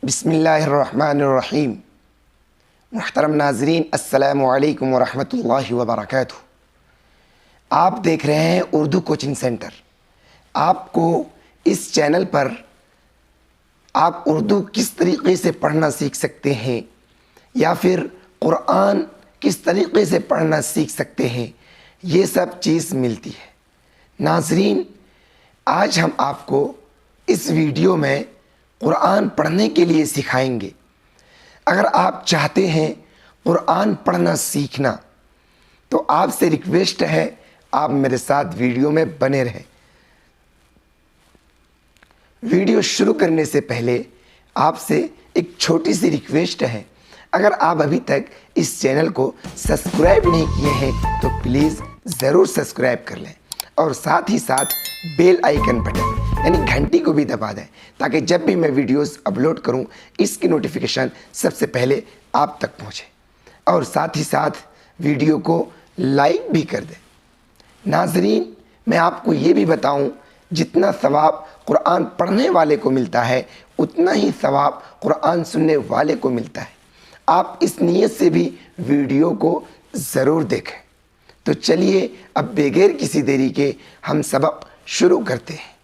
बिस्मिल्लाहिर्रहमानिर्रहीम। मुहतरम नाज़रीन, अस्सलामु अलैकुम वरहमतुल्लाहि वबरकातुहू। आप देख रहे हैं उर्दू कोचिंग सेंटर। आपको इस चैनल पर आप उर्दू किस तरीक़े से पढ़ना सीख सकते हैं या फिर कुरान किस तरीक़े से पढ़ना सीख सकते हैं, ये सब चीज़ मिलती है। नाज़रीन, आज हम आपको इस वीडियो में कुरान पढ़ने के लिए सिखाएंगे। अगर आप चाहते हैं कुरान पढ़ना सीखना तो आपसे रिक्वेस्ट है आप मेरे साथ वीडियो में बने रहें। वीडियो शुरू करने से पहले आपसे एक छोटी सी रिक्वेस्ट है, अगर आप अभी तक इस चैनल को सब्सक्राइब नहीं किए हैं तो प्लीज़ ज़रूर सब्सक्राइब कर लें और साथ ही साथ बेल आइकन बटन यानी घंटी को भी दबा दें ताकि जब भी मैं वीडियोस अपलोड करूं इसकी नोटिफिकेशन सबसे पहले आप तक पहुंचे, और साथ ही साथ वीडियो को लाइक भी कर दें। नाज़रीन, मैं आपको ये भी बताऊं, जितना सवाब कुरान पढ़ने वाले को मिलता है उतना ही सवाब कुरान सुनने वाले को मिलता है। आप इस नीयत से भी वीडियो को ज़रूर देखें। तो चलिए अब बगैर किसी देरी के हम सबक शुरू करते हैं।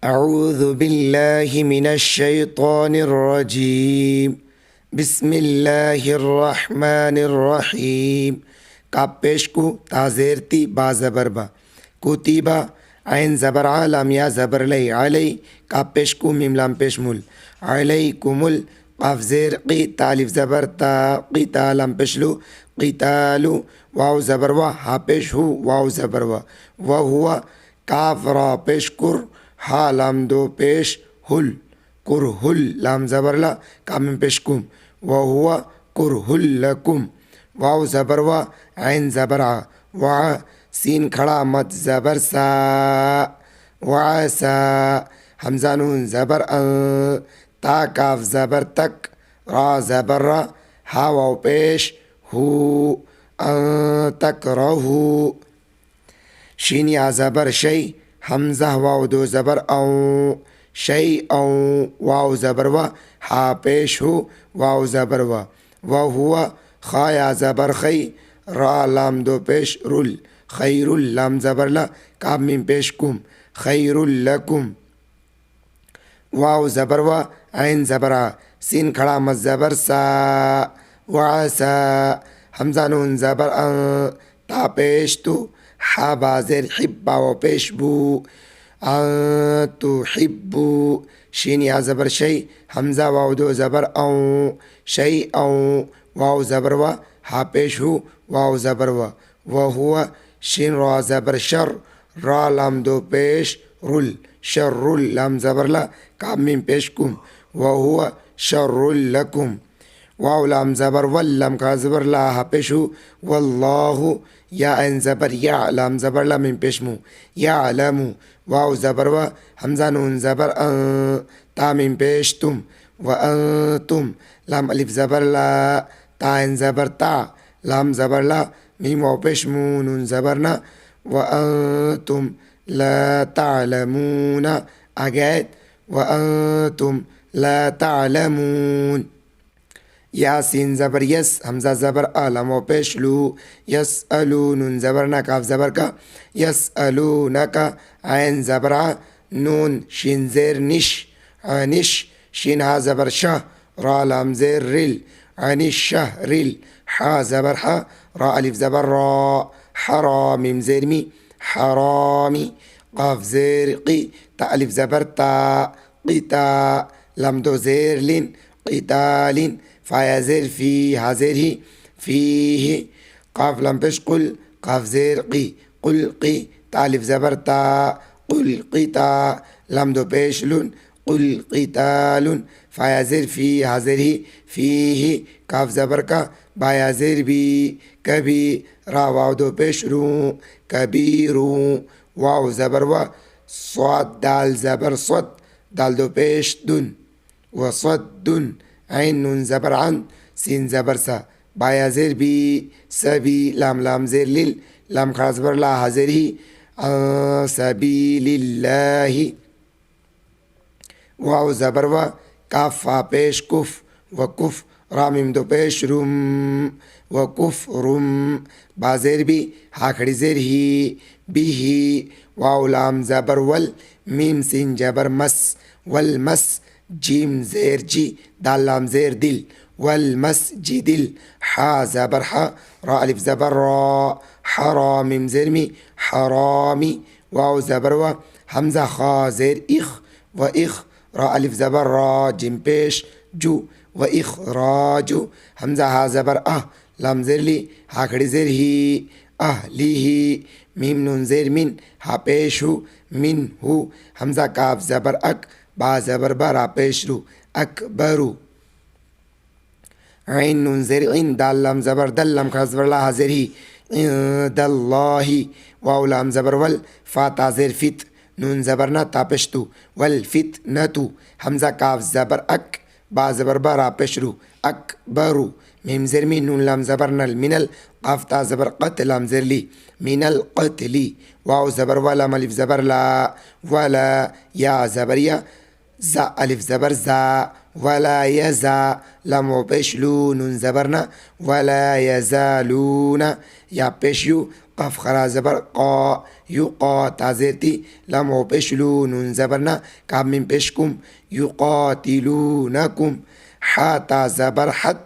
अऊज़ु बिल्लाहि मिनश शैतानिर रजीम, बिस्मिल्लाहिर्रहमानिर रहीम। काफ पेश को ताज़ेरती बा ज़बर बा, कुतिबा ऐन ज़बर आ लाम या ज़बर लई अलई। काफ पेश को मीम लाम पेश मुल अलैकुमुल। काफ ज़ेर क़ी तालिफ ज़बर ता क़ीता लाम पेश लु क़ीतालु। वाव ज़बर वा हा पेश हु वाव ज़बर वा व हुआ। काफ रा पेश कुर हा लाम दो पेश हुल कुरहुल। लाम ज़बर ला काफ में पेश कुम व हुआ कुरहुल लकुम। वाव ज़बर वा ऐन ज़बर आ वा सीन खड़ा मत ज़बर सा वा सा। हमज़ा नून ज़बर ता काफ ज़बर तक रा ज़बर रा हा वाव पेश हु तक रहू। शीन या ज़बर शई हमज़ा वाव दो ज़बर औ शई औ। वाव ज़बर वा हा पेश हो वाव ज़बर वा व हुआ। खा या ज़बर खई रा लाम दो पेश रुल खैरुल। लाम ज़बर ला काफ मीम पेश कुम खैरुल लकुम। वाव ज़बर वा ऐन ज़बर आ सीन खड़ा मत ज़बर सा वा सा। हमज़ा नून ज़बर ता पेश तु हा बाज़ेर हिब्बा व पेश बू तो हिब्बू। शीन या ज़बर शई हमज़ा वाव दो ज़बर औ शई औ। वाव ज़बर वा हा पेश हु वाव ज़बर वा व हुआ। शीन रा ज़बर शर रा लाम दो पेश रुल शर्रुल। लाम ज़बर ला काफ मीम पेश कुम व हुआ शर्रुल लकुम। वाव लाम ज़बर वल लाम का ज़बर ला हा पेश हु वल्लाहु। या ऐन ज़बर या लाम ज़बर ला मीम पेश मु या अलमु। वाव ज़बर वा हमज़ा नून ज़बर ता मीम पेश तुम व तुम। लाम अलिफ ज़बर ला ता ऐन ज़बर ता लाम ज़बर ला मीम वाव पेश मु नून ज़बर ना व तुम ला तालमूना। आगे व तुम ला तालमून। यासीन ज़बर यस हमज़ा ज़बर आ लाम वाव पेश लू यस अलू नून ज़बर ना काफ ज़बर का यस अलू ना का ऐन ज़बर आ नून शीन ज़ेर निश अनिश। शीन हा ज़बर शाह रा लाम ज़ेर रिल अनिश शाह रिल। हा ज़बर हा रा अलिफ ज़बर रा हरा मीम ज़ेर मी हरामी। काफ ज़ेर क़ी ता अलिफ ज़बर ता क़ीता। लाम दो ज़ेर लिन क़ीतालिन। फ़ाया ज़ेर फ़ी हा ज़ेर ही फ़ीही। काफ लाम पेश कुल काफ ज़ेर क़ी कुल क़ी ता अलिफ ज़बर ता कुल क़ीता। लाम दो पेश लुन कुल क़ीतालुन। फ़ाया ज़ेर फ़ी हा ज़ेर ही फ़ीही। काफ ज़बर का बाया ज़ेर भी कभी रा वाव दो पेश रू कबीरू। वाव ज़बर वा स्वाद दाल ज़बर स्वद दाल दो पेश दुन व स्वदुन। ऐन नून ज़बर अन सीन ज़बर सा बाया ज़ेर भी सभी। लाम लाम ज़ेर लिल लाम खड़ा ज़बर ला हा ज़ेर ही सबीलिल्लाहि। वाव ज़बर वा काफ फा पेश कुफ वकुफ रा मीम दो पेश रुम वकुफ रुम बा ज़ेर बी हा खड़ी ज़ेर ही बिही वाव लाम ज़बर वल मीम सीन जबर मस वल मस जीम ज़ेर जी दाल लाम ज़ेर दिल वल मस जी दिल हा ज़बर हा रा अलिफ ज़बर रा हरा मीम ज़ेर मी हरामी वाव ज़बर व हमज़ा खा ज़ेर इख व इख रा अलिफ ज़बर रा जिम पेश जू व इखराजु हमज़ा हा ज़बर लाम ज़ेर ली हा खड़ी ज़ेर ही ली ही मीम नून ज़ेर मिन हा पेश हु मिन हु हमज़ा काफ ज़बर अक बा ज़बर बरा पेश रू अकबरु ऐन नून ज़ेर इन दाल लाम ज़बर दल लाम खड़ा ज़बर ला हा ज़ेर ही दल्लाही वाव लाम ज़बर वल फा ता ज़ेर फित नून ज़बर ना ता पेश तू वल फित न तू हमज़ा काफ ज़बर अक बा ज़बर बरा पेश रू अकबरु मीम ज़ेर मी नून लाम ज़बर नल मिनल काफ ता ज़बर क़त लाम ज़ेर ली मिनल क़तली वाव ज़बर वाला अलिफ ज़बर ला वाला या ज़बर या ज़ा अलिफ ज़बर ज़ा वला यज़ा लाम व पेश लू नून ज़बर ना वला यज़ालूना या पेश यू कफ खरा ज़बर क़ा युक़ा ता ज़ेर ती लाम व पेश लू नून ज़बर ना काफ मीम पेश कुम युक़ातिलूनकुम हा ता ज़बर हत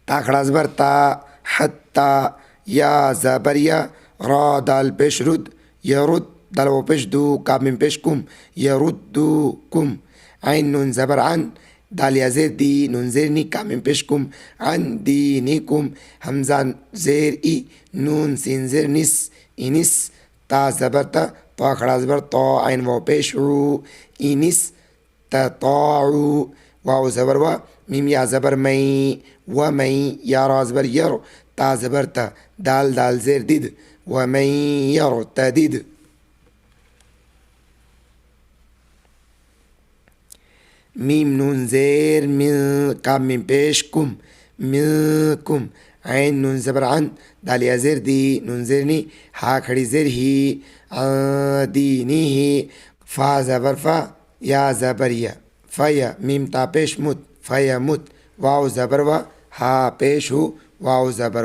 ता खड़ा ज़बर ता हत्ता या ज़बर या रा दाल पेश रुद यरुद दाल व पेश दू काफ मीम पेश कुम यरुद्दुकुम ऐन नून ज़बर अन दाल या ज़ेर दी नून ज़ेर नी काफ मीम पेश कुम अन दीनिकुम हमज़ा ज़ेर ई नून सीन ज़ेर निस इनिस ता ज़बर ता खड़ा ज़बर ता ऐन व पेश रू इनिस तताउ वाव ज़बर व मीम या ज़बर मई व मई या रा ज़बर यर ता ज़बर ता दाल दाल ज़ेर दिद व मई यर तदिद मीम नून ज़ेर मिन काफ मीम पेश कुम मिनकुम ऐन नून ज़बर अन दाल या ज़ेर दी नून ज़ेर नी हा खड़ी ज़ेर ही दीनी ही फा ज़बर फा या ज़बर या फ़या मीम ता पेश मुत फ़या मुत वाव ज़बर व हा पेश हु वाव ज़बर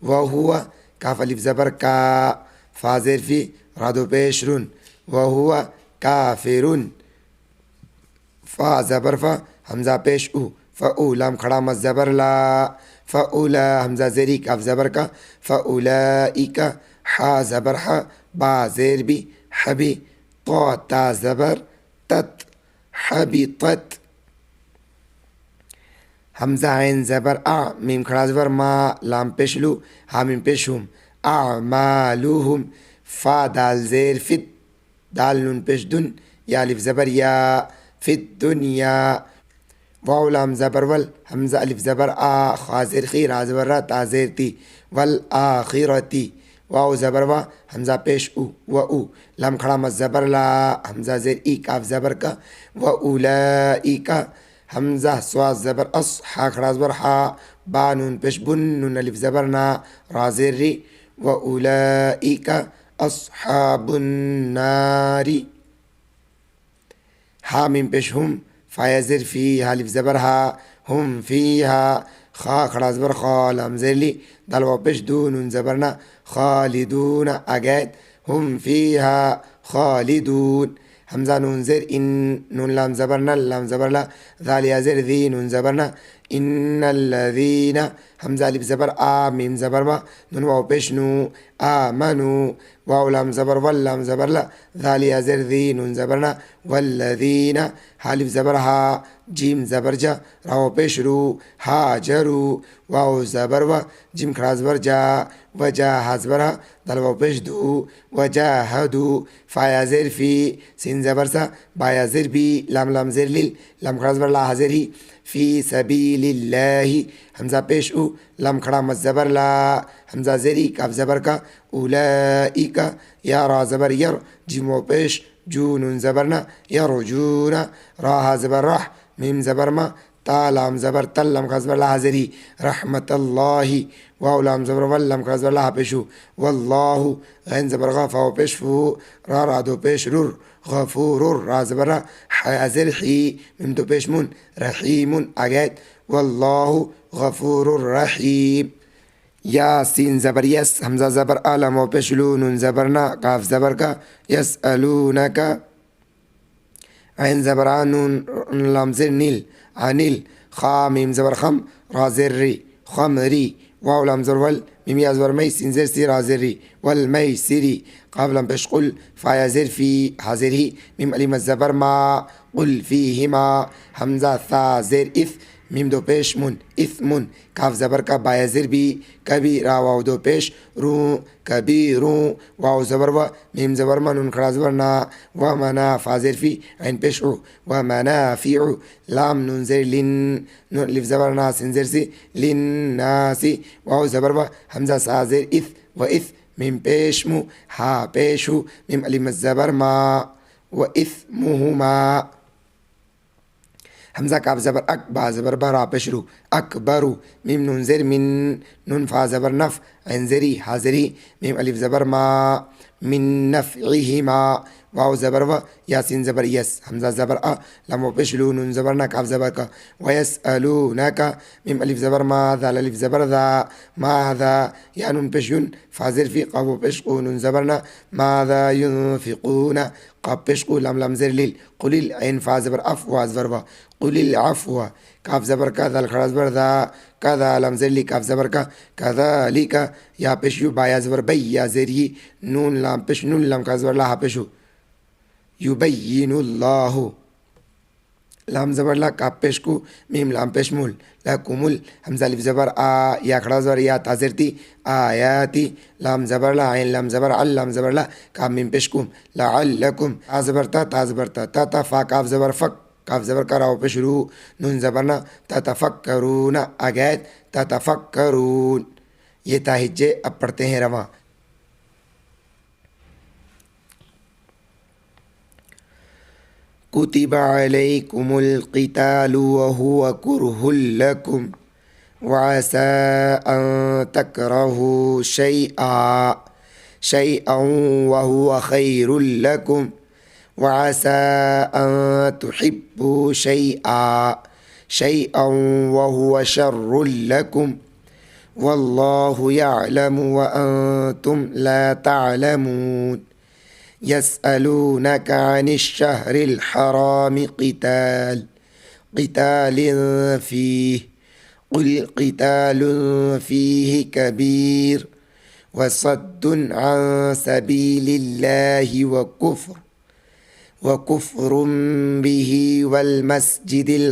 व हुआ काफ अलिफ ज़बर का फा ज़ेर फी रा दो पेश रुन व हुआ काफिरुन फा ज़बर फा हमज़ा पेश उ फ़उ लाम खड़ा मस ज़बर ला फ़उला हमज़ा ज़ेरी काफ ज़बर का फ़उलाइका हा ज़बर हा बा ज़ेर बी हबी ता ज़बर तत हबी तत हमज़ा ऐन ज़बर मीम खड़ा ज़बर मा लाम पेश लू हा मीम पेश हुम आमालुहुम फा दाल ज़ेर फित दाल नून पेश दुन या अलिफ ज़बर या फित दुनिया वाव लाम ज़बर वल हमज़ा अलिफ ज़बर खा ज़ेर खी रा ज़बर रा ता ज़ेर ती वल आखिरती वाव ज़बर वा हमज़ा पेश उ व उ लाम खड़ा मस ज़बर ला हमज़ा ज़ेर ई काफ ज़बर का व उलाइका हमज़ा स्वाद ज़बर अस हा खड़ा ज़बर हा बा नून पेश बुन नून अलिफ ज़बर ना रा ज़ेर री व उलाइका अस्हाबुन नारी हा मीम पेश हुम फ़ाया ज़ेर फ़ी हा अलिफ ज़बर हा हुम फ़ीहा खा खड़ा ज़बर खा लाम ज़ेर ली दाल व पेश दू नून ज़बर ना खालिदून अगैद हुम फ़ीहा खालिदून हमज़ा नून ज़ेर इन नून लाम ज़बर न लाम ज़बर ला ज़ाल या ज़ेर दी नून ज़बर ना इन्नल्लज़ीना हमज़ा अलिफ ज़बर मीम ज़बर मा नून वाव पेश नू आमनू वाव लाम ज़बर वल लाम ज़बर ला ज़ाल या ज़ेर दी नून ज़बर ना वल्लज़ीना हालिफ ज़बर हा जीम ज़बर जा राव पेश रू हाजरू वाव ज़बर व जिम खड़ा ज़बर जा वजा हाज़बर हा दाल वाव पेश दू वजाहदू फ़ाया ज़ेर फ़ी सिन ज़बर सा बाया ज़ेर बी लाम लाम ज़ेर लिल लाम खड़ा ज़बर ला हाज़ेर ही फ़ी सबीलिल्लाहि हमज़ा पेश उ लाम खड़ा मस ज़बर ला हमज़ा ज़ेरी काफ ज़बर का उलाइका या रा ज़बर यर जिम वाव पेश जू नून ज़बर ना यरजूना रा हा ज़बर राह मीम ज़बर मा ता लाम ज़बर तल लम खा ज़बर ला हाज़िरी रहमतल्लाहि वाव लाम ज़बर वल लम खा ज़बर ला पेशु वल्लाहु गैन ज़बर गा फाव पेश फू रा रा दो पेश रुर गफूरुर रा ज़बर रा हाज़िर ही मिम दो पेश मुन रहीमुन आगैत वल्लाहु गफूरुर रहीम यासीन ज़बर यस हमज़ा ज़बर आलम वाव पेश लू नून ज़बर ना काफ ज़बर का यसअलूनका ऐन ज़बर आ नून लाम ज़ेर नील अनिल खा मीम ज़बर खम रा ज़ेर री खमरी वाव लाम ज़बर वल मीम या ज़बर मै सीन ज़ेर सी रा ज़ेर री वल मै सिरी काफ लाम पेश कुल फा या ज़ेर फी हाज़िर ही मीम अलीम ज़बर मा कुल फ़ीहिमा हमज़ा था ज़ेर इफ़ मीम दो पेश मुन इस्मुन काफ ज़बर का बाया ज़ेर भी कभी रा वाव दो पेश रू कभी रू वाव ज़बर व मीम ज़बर मा नून खड़ा ज़बर ना व मना फा ज़ेर फी ऐन पेश उ व मना फ़ी उ लाम नून ज़ेर लिन नून लिफ ज़बर ना सिन ज़ेर सी लिन नासी वाव ज़बर व हमज़ा सा ज़ेर इस व इस मीम पेश मु हा पेश हु मीम अलीम ज़बर मा व इस्मुहुमा हमज़ा काफ ज़बर अक बा ज़बर बा रा पेश रू अकबरु मीम नून ज़ेर मिन नून फा ज़बर नफ़ ऐन ज़ेरी हाज़िरी मीम अलिफ ज़बर मा मिन नफ़इहिमा वाव ज़बर व यासीन ज़बर यस हमज़ा ज़बर आ लम पेश लू नून ज़बर ना काफ ज़बर का वयसअलूनका मीम अलिफ ज़बर मा दाल अलिफ ज़बर दा माज़ा या नून पेश युन फाज़िर फी काफ पेश को नून ज़बर ना माज़ा युनफ़िक़ून काफ पेश को लम लम ज़ेर लिल कुलिल ऐन फा ज़बर अफ़ वा ज़बर व कुलिल अफ़्व काफ ज़बर का दाल खड़ा ज़बर दा कदा लम ज़ेर ली काफ ज़बर का कज़ालिका या पेश यू बाया ज़बर बै या ज़ेरी नून लाम पेश नून लम का ज़बर ला हा पेशु युबय्यिनुल्लाहु लाम ज़बर ला काफ पेश को मीम लाम पेश मुल लकुमुल हमज़ा अलिफ ज़बर आ या खड़ा ज़बर या ताज़िर ती आयाती लाम ज़बर ला ऐन लाम ज़बर अल लाम ज़बर ला काफ मीम पेश कुम लअल्लकुम ता ज़बर ता ता फा काफ ज़बर फ़क काफ ज़बर का राव पेश रू नून ज़बर ना ततफ़क्करून अगैत ततफ़क्करून ये ताहिज्जे अब पढ़ते हैं रवा कुतिब अलैकुमुल क़ितालु वहुव कुरहुल लकुम वअसा अन तकरहू शैअन वहुव खैरुल लकुम वअसा अन तुहिब्बू शैअन वहुव शर्रुल लकुम वल्लाहु यअलमु व अंतुम ला तअलमून यसअलूनका अनिश्शहरिल हरामि क़ितालिन फ़ीहि क़ुल क़ितालुन फ़ीहि कबीर वसद्दुन अन सबीलिल्लाहि वकुफ्रुन बिही वल्मस्जिदिल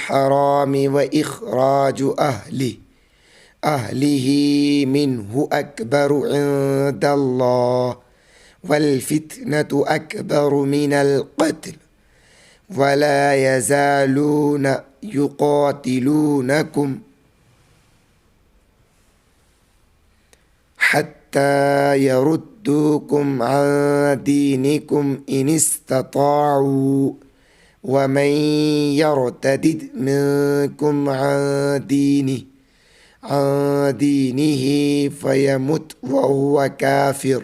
हराम व इख़राजु अहलिही मिन्हु अकबरु इंदल्लाह वल्फ़ित्नतु अकबरु मिनल क़त्ल वला यज़ालून युक़ातिलूनकुम हत्ता यरुद्दूकुम अन दीनिकुम इन इस्तताऊ वमन यर्तदिद मिनकुम अन दीनिही फयमुत वहुव काफिर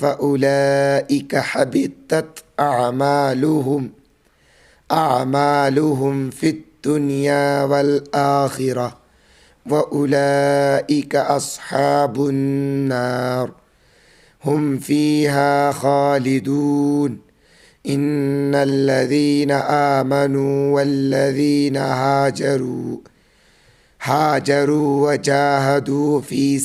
फउलाइक हबितत अअमालुहुम फिद्दुनिया वल आखिरह वउलाइक अस्हाबुन नार हुम फ़ीहा खालिदून इन्नल्लज़ीन आमनू वल्लज़ीन हाजरू वजाहदू फ़ी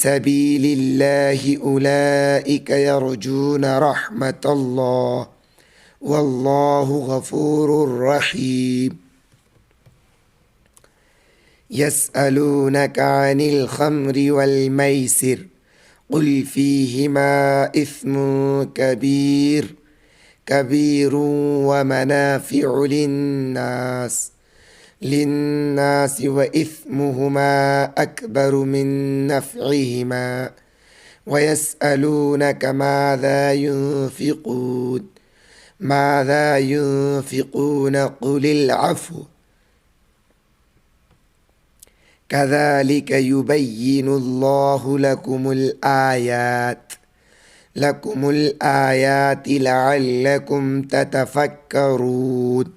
सबीलिल्लाहि उलाइक यरजून रहमतल्लाह वल्लाहु गफूरुर रहीम यसअलूनका अनिल खम्रि वल मैसिर क़ुल फ़ीहिमा इस्मुन कबीरुन व मनाफ़िउ लिन्नास व इस्मुहुमा अकबरु मिन नफ़इहिमा वयस्अलूनक माज़ा युनफ़िक़ून माज़ा युनफ़िक़ून क़ुलिल अफ़्व कज़ालिक युबय्यिनुल्लाहु लकुमुल आयाति लअल्लकुम ततफ़क्करून।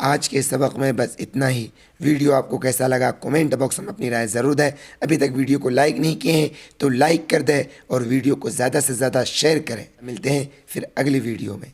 आज के सबक में बस इतना ही। वीडियो आपको कैसा लगा कमेंट बॉक्स में अपनी राय ज़रूर दें। अभी तक वीडियो को लाइक नहीं किए हैं तो लाइक कर दें और वीडियो को ज़्यादा से ज़्यादा शेयर करें। मिलते हैं फिर अगली वीडियो में।